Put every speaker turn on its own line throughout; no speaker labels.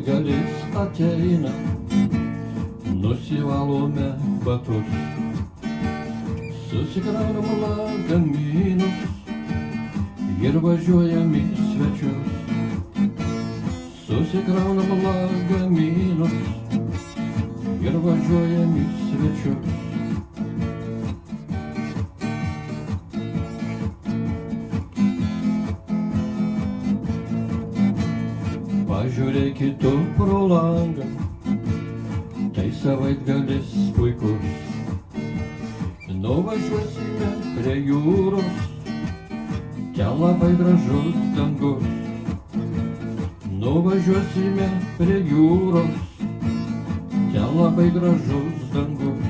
savaitgalis ateina, nusivalome batus, susikraunam lagaminus ir važiuojam į svečius. Susikraunam lagaminus ir važiuojam į svečius. Pažiūrėkit tu pro langą, tai savaitgalis puikus. Nuvažiuosime prie jūros, ten labai gražus dangus. Nuvažiuosime prie jūros, ten labai gražus dangus.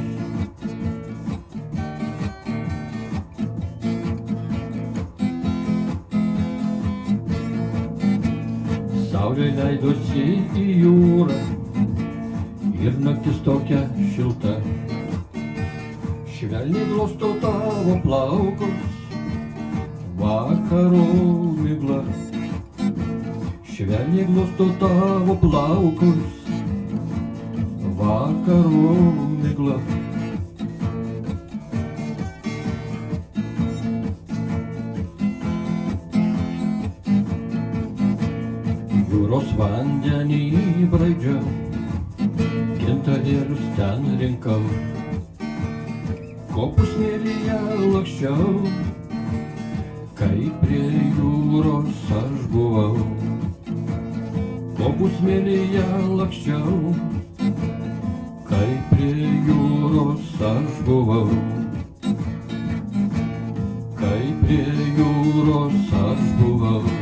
Saulė leidosi į jūrą ir naktis tokia šilta. Švelniai glosto tavo plaukus vakaro migla. Švelniai glosto tavo plaukus vakaro migla. Jūros vandenį braidžiau, gintarėlius ten rinkau. Kopų smėlyje laksčiau, kai prie jūros aš buvau. Kopų smėlyje laksčiau, kai prie jūros aš buvau. Kai prie jūros aš buvau.